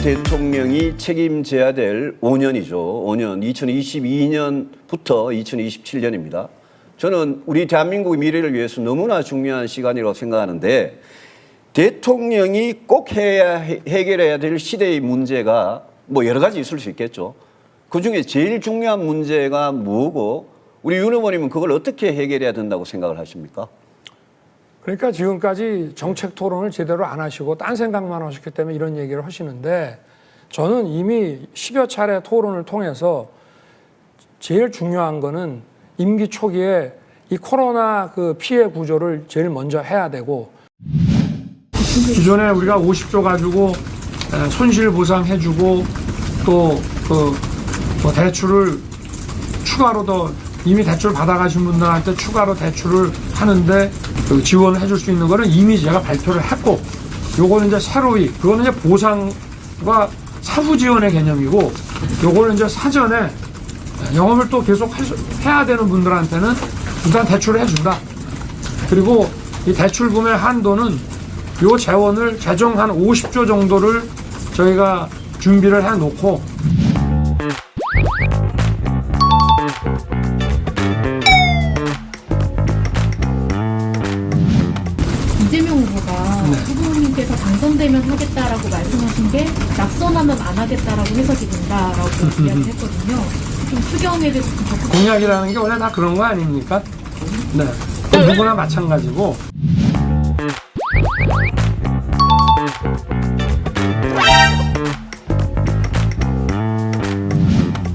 대통령이 책임져야 될 5년이죠. 5년, 2022년부터 2027년입니다. 저는 우리 대한민국의 미래를 위해서 너무나 중요한 시간이라고 생각하는데 대통령이 꼭 해결해야 될 시대의 문제가 뭐 여러 가지 있을 수 있겠죠. 그중에 제일 중요한 문제가 뭐고 우리 윤 의원님은 그걸 어떻게 해결해야 된다고 생각을 하십니까? 그러니까 지금까지 정책 토론을 제대로 안 하시고 딴 생각만 하셨기 때문에 이런 얘기를 하시는데 저는 이미 10여 차례 토론을 통해서 제일 중요한 거는 임기 초기에 이 코로나 그 피해 구조를 제일 먼저 해야 되고 기존에 우리가 50조 가지고 손실 보상해주고 또 그 대출을 추가로 더 이미 대출 받아가신 분들한테 추가로 대출을 하는데 그 지원을 해줄 수 있는 거는 이미 제가 발표를 했고 요거는 이제 새로이 그거는 이제 보상과 사후 지원의 개념이고 요거는 이제 사전에 영업을 또 계속 해야 되는 분들한테는 일단 대출을 해준다. 그리고 이 대출금의 한도는 요 재원을 재정 한 50조 정도를 저희가 준비를 해놓고 이재명 후보가 후보님께서 당선되면 하겠다라고 말씀하신 게 낙선하면 안 하겠다라고 해석이 된다라고 이야기했거든요. 좀 추경에 대해서 좀 적극 공약이라는 게 원래 다 그런 거 아닙니까? 네. 누구나 마찬가지고.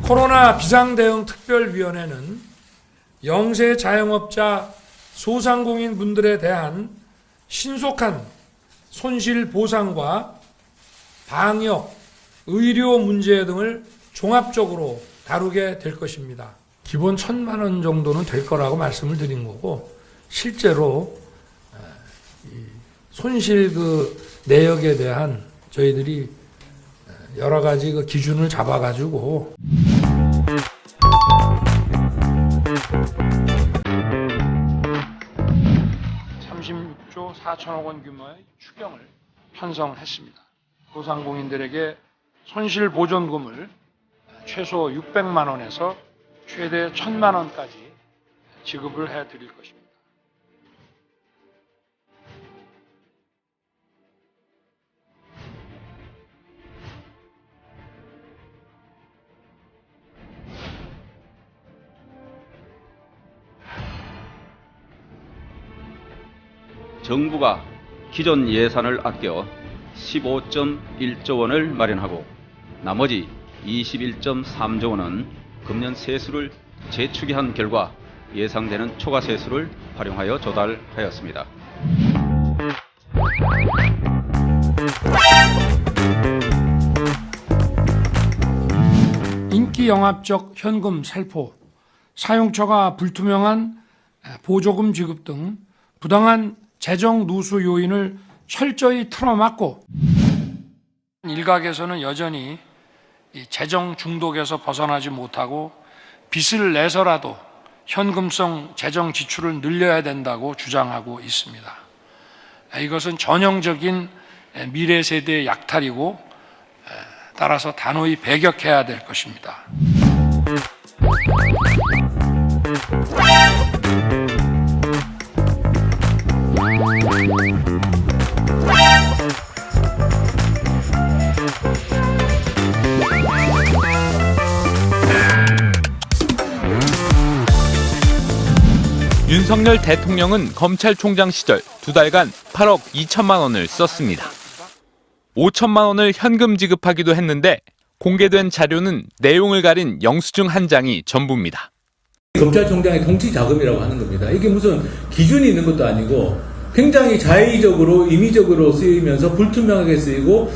코로나 비상대응특별위원회는 영세 자영업자 소상공인 분들에 대한 신속한 손실 보상과 방역, 의료 문제 등을 종합적으로 다루게 될 것입니다. 기본 1,000만 원 정도는 될 거라고 말씀을 드린 거고 실제로 손실 그 내역에 대한 저희들이 여러 가지 그 기준을 잡아가지고 (36조 4천억 원) 규모의 추경을 편성했습니다. 소상공인들에게 손실보전금을 최소 600만 원에서 최대 1,000만 원까지 지급을 해드릴 것입니다. 정부가 기존 예산을 아껴 15.1조 원을 마련하고 나머지 21.3조 원은 금년 세수를 재추계한 결과 예상되는 초과 세수를 활용하여 조달하였습니다. 인기 영합적 현금 살포, 사용처가 불투명한 보조금 지급 등 부당한 재정 누수 요인을 철저히 틀어막고 일각에서는 여전히 이 재정 중독에서 벗어나지 못하고 빚을 내서라도 현금성 재정 지출을 늘려야 된다고 주장하고 있습니다. 이것은 전형적인 미래 세대의 약탈이고 따라서 단호히 배격해야 될 것입니다. 윤석열 대통령은 검찰총장 시절 2달간 8억 2천만 원을 썼습니다. 5천만 원을 현금 지급하기도 했는데 공개된 자료는 내용을 가린 영수증 한 장이 전부입니다. 검찰총장의 통치 자금이라고 하는 겁니다. 이게 무슨 기준이 있는 것도 아니고 굉장히 자의적으로 임의적으로 쓰이면서 불투명하게 쓰이고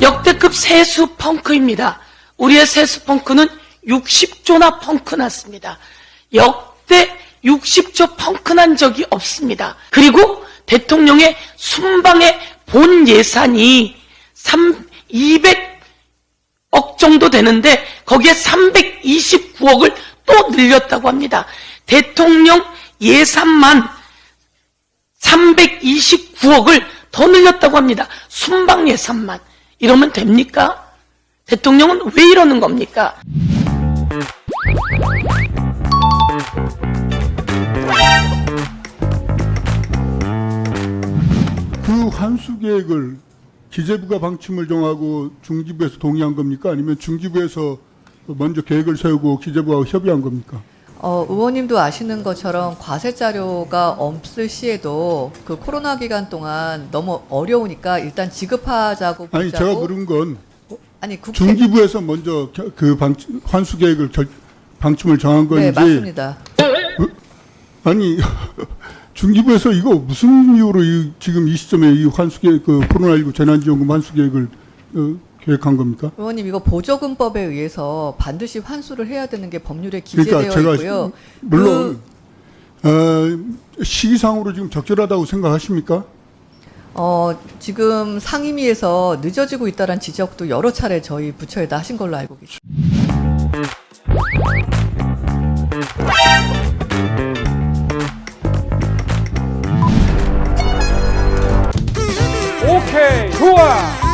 역대급 세수 펑크입니다. 우리의 세수 펑크는 60조나 펑크 났습니다. 역대 60조 펑크 난 적이 없습니다. 그리고 대통령의 순방의 본 예산이 200억 정도 되는데 거기에 329억을 또 늘렸다고 합니다. 대통령 예산만 329억을 더 늘렸다고 합니다. 순방 예산만. 이러면 됩니까? 대통령은 왜 이러는 겁니까? 그 환수 계획을 기재부가 방침을 정하고 중기부에서 동의한 겁니까? 아니면 중기부에서 먼저 계획을 세우고 기재부와 협의한 겁니까? 의원님도 아시는 것처럼 과세 자료가 없을 시에도 그 코로나 기간 동안 너무 어려우니까 일단 지급하자고 보자고. 아니 제가 물은 건 아니 국회 중기부에서 먼저 그 환수 계획을 방침을 정한 건지. 네, 맞습니다. 아니 중기부에서 이거 무슨 이유로 지금 이 시점에 이 환수 계획 그 코로나19 재난지원금 환수 계획을 계획한 겁니까? 의원님 이거 보조금법에 의해서 반드시 환수를 해야 되는 게 법률에 기재되어 그러니까 제가 있고요. 물론 시기상으로 지금 적절하다고 생각하십니까? 지금 상임위에서 늦어지고 있다는 지적도 여러 차례 저희 부처에다 하신 걸로 알고 계십니다. 오케이, 좋아.